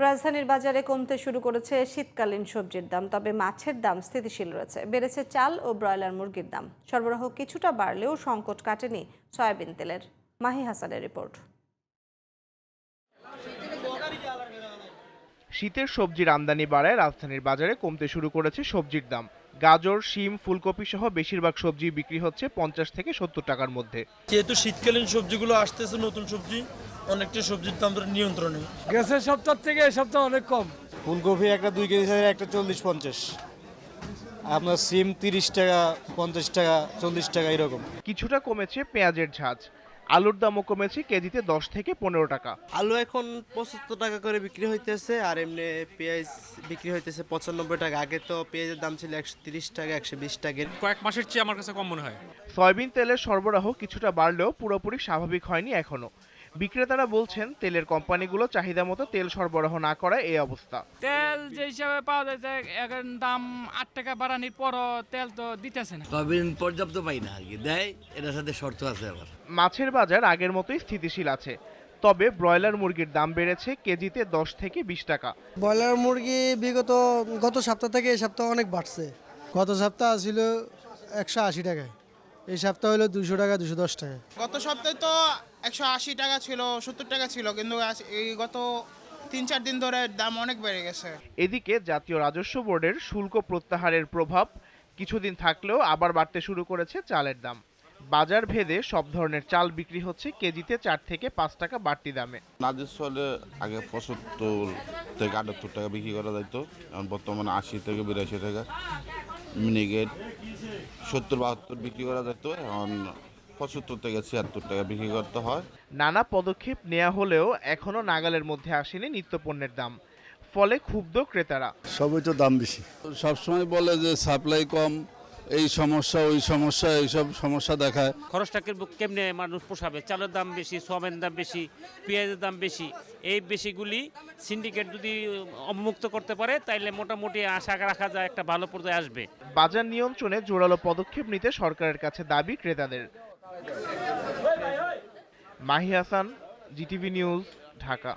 রাজধানীর বাজারে কমতে শুরু করেছে শীতকালীন সবজির দাম, তবে মাছের দাম স্থিতিশীল রয়েছে। বেড়েছে চাল ও ব্রয়লার মুরগির দাম। সরবরাহ কিছুটা বাড়লেও সংকট কাটেনি সয়াবিন তেলের। মাহি হাসানের রিপোর্ট। শীতের সবজির আমদানি বাড়ায় রাজধানীর বাজারে কমতে শুরু করেছে সবজির দাম। গাজর, শিম, ফুলকপি সহ বেশিরভাগ সবজি বিক্রি হচ্ছে 50 থেকে 70 টাকার মধ্যে। যেহেতু শীতকালীন সবজিগুলো আসতেছে, নতুন সবজি, অনেকটা সবজির দাম নিয়ন্ত্রণে। গেছের সপ্তাহ থেকে এই সপ্তাহ অনেক কম। ফুলকপি একটা 2 কেজি সাইজের একটা 40-50, আপনার সিম 30 টাকা, 50 টাকা, 40 টাকা এরকম। কিছুটা কমেছে পেঁয়াজের ঝাঁজ। আলুর দামও কমেছে কেজিতে 10 থেকে 15 টাকা। আলু এখন 75 টাকা করে বিক্রি হইতেছে, আর এমনি পেঁয়াজ বিক্রি হইতেছে 95 টাকা। আগে তো পেঁয়াজের দাম ছিল 130 টাকা, 120 টাকা। কয়েক মাসের চেয়ে আমার কাছে কম মনে হয়। সয়াবিন তেলের সরবরাহ কিছুটা বাড়লেও পুরোপুরি স্বাভাবিক হয়নি এখনো। বিক্রেতারা বলছেন তেলের কোম্পানিগুলো চাহিদা মতো তেল সরবরাহ না করায় এই অবস্থা। তেল যে হিসাবে পাওয়া যাচ্ছে এখন দাম 8 টাকা বাড়ানির পরও তেল তো দিতেছে না। সয়াবিন পর্যাপ্ত পাই না, আর কি দেয়, এটার সাথে শর্ত আছে আবার। মাছের বাজার আগের মতোই স্থিতিশীল আছে, তবে ব্রয়লার মুরগির দাম বেড়েছে কেজিতে 10 থেকে 20 টাকা। ব্রয়লার মুরগি গত সপ্তাহ থেকে এই সপ্তাহ অনেক বাড়ছে। গত সপ্তাহ ছিল 180 টাকায়, এই সপ্তাহ হলো 200 টাকা, 210 টাকা। গত সপ্তাহে তো 180 টাকা ছিল, 70 টাকা ছিল, কিন্তু এই গত 3-4 দিন ধরে দাম অনেক বেড়ে গেছে। এদিকে জাতীয় রাজস্ব বোর্ডের শুল্ক প্রত্যাহারের প্রভাব কিছুদিন থাকলেও আবার বাড়তে শুরু করেছে চালের দাম। বাজার ভেদে সব ধরনের চাল বিক্রি হচ্ছে কেজিতে 4 থেকে 5 টাকা বাড়তি দামে। রাজস্ব হলে আগে 75 থেকে 78 টাকা বিক্রি করা যেত, এখন বর্তমানে 80 থেকে 82 টাকা। মিনিকেট 70-72 বিক্রি করা যেত, এখন 75 থেকে 76 টাকা বিক্রি করতে হয়। নানা পদক্ষেপ নেওয়া হলেও এখনো নাগালের মধ্যে আসেনি নিত্যপণ্যের দাম, ফলে ক্ষুব্ধ ক্রেতারা। সবই তো দাম বেশি। সবসময় বলে যে সাপ্লাই কম, এই সমস্যা ওই সমস্যা, এইসব সমস্যা দেখায়। খরচটাকে কেমনে মানুষ পোষাবে? চালের দাম বেশি, সোয়াবিনের দাম বেশি, পেঁয়াজের দাম বেশি। এই বেশিগুলি সিন্ডিকেট যদি অবমুক্ত করতে পারে তাইলে মোটামুটি আশা রাখা যায় একটা ভালো পর্যায়ে আসবে। বাজার নিয়ন্ত্রণে জোরালো পদক্ষেপ নিতে সরকারের কাছে দাবি ক্রেতাদের। Mahi Hasan, GTV news, Dhaka.